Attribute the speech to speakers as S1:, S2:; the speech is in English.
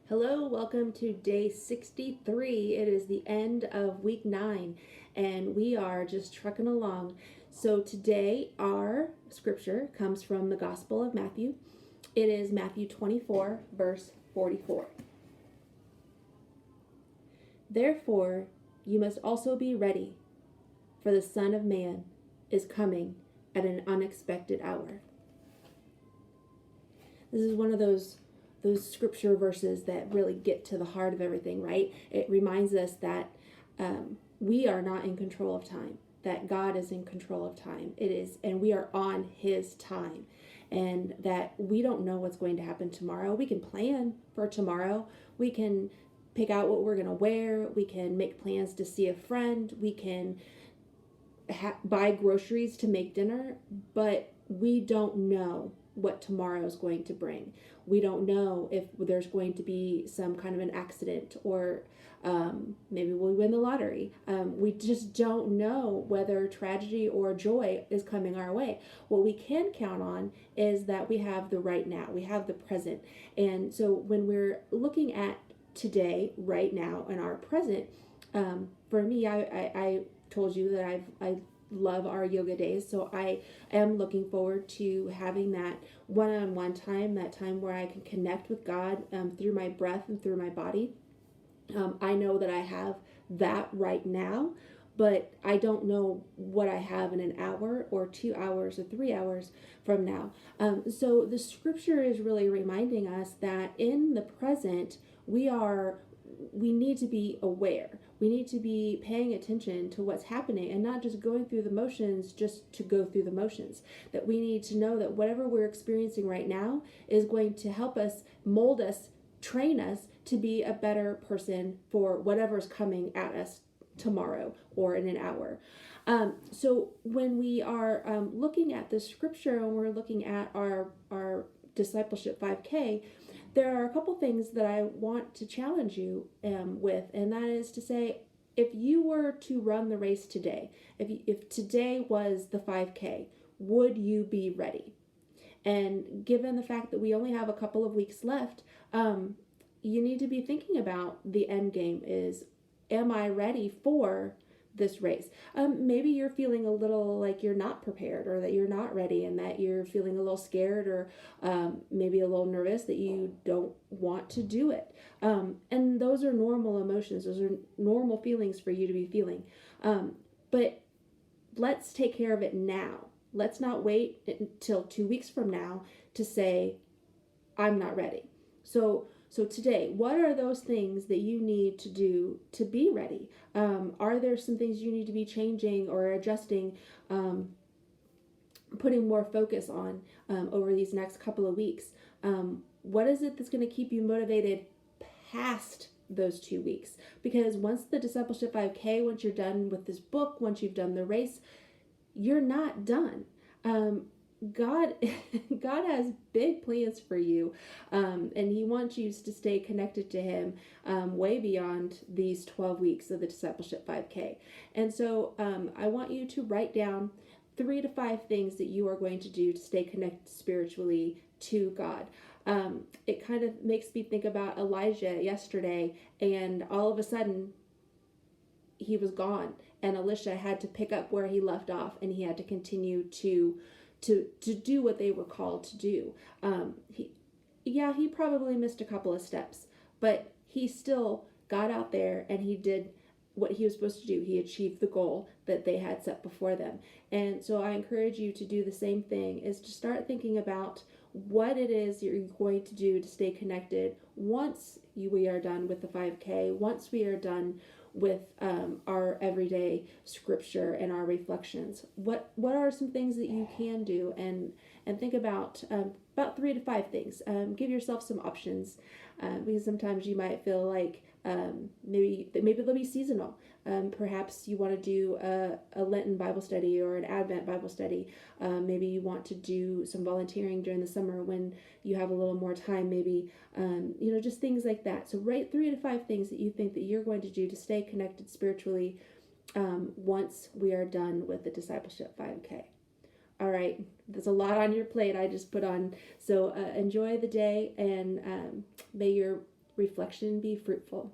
S1: Hello, welcome to day 63. It is the end of week 9, and we are just trucking along. So, today our scripture comes from the Gospel of Matthew. It is Matthew 24, verse 44. Therefore, you must also be ready, for the Son of Man is coming at an unexpected hour. This is one of those scripture verses that really get to the heart of everything, right? It reminds us that we are not in control of time, that God is in control of time. It is, and we are on His time, and that we don't know what's going to happen tomorrow. We can plan for tomorrow. We can pick out what we're going to wear. We can make plans to see a friend. We can buy groceries to make dinner, but we don't know what tomorrow is going to bring. We don't know if there's going to be some kind of an accident, or maybe we'll win the lottery. We just don't know whether tragedy or joy is coming our way. What we can count on is that we have the right now, we have the present. And so when we're looking at today, right now, in our present, for me, I told you that I love our yoga days, so I am looking forward to having that one-on-one time, that time where I can connect with God through my breath and through my body. I know that I have that right now, but I don't know what I have in an hour or 2 hours or 3 hours from now. So the scripture is really reminding us that in the present we need to be aware. We need to be paying attention to what's happening and not just going through the motions just to go through the motions. That we need to know that whatever we're experiencing right now is going to help us, mold us, train us to be a better person for whatever's coming at us tomorrow or in an hour. So when we are looking at the scripture and we're looking at our discipleship 5K, there are a couple things that I want to challenge you with, and that is to say, if you were to run the race today, if today was the 5K, would you be ready? And given the fact that we only have a couple of weeks left, you need to be thinking about the end game is, am I ready for this race? Maybe you're feeling a little like you're not prepared, or that you're not ready, and that you're feeling a little scared, or maybe a little nervous that you don't want to do it. And those are normal emotions. Those are normal feelings for you to be feeling. But let's take care of it now. Let's not wait until 2 weeks from now to say, I'm not ready. So today, what are those things that you need to do to be ready? Are there some things you need to be changing or adjusting, putting more focus on over these next couple of weeks? What is it that's going to keep you motivated past those 2 weeks? Because once the Discipleship 5K, once you're done with this book, once you've done the race, you're not done. God has big plans for you, and He wants you to stay connected to Him way beyond these 12 weeks of the Discipleship 5K. And so I want you to write down 3 to 5 things that you are going to do to stay connected spiritually to God. It kind of makes me think about Elijah yesterday, and all of a sudden he was gone, and Elisha had to pick up where he left off, and he had to continue to do what they were called to do. He probably missed a couple of steps, but he still got out there and he did what he was supposed to do. He achieved the goal that they had set before them. And so I encourage you to do the same thing, is to start thinking about what it is you're going to do to stay connected once we are done with the 5K, once we are done with our everyday scripture and our reflections. What are some things that you can do, and think about 3 to 5 things. Give yourself some options, because sometimes you might feel like maybe they'll be seasonal. Perhaps you want to do a Lenten Bible study or an Advent Bible study. Maybe you want to do some volunteering during the summer when you have a little more time, maybe, just things like that. So write 3 to 5 things that you think that you're going to do to stay connected spiritually once we are done with the Discipleship 5K. All right, there's a lot on your plate I just put on. So enjoy the day, and may your reflection be fruitful.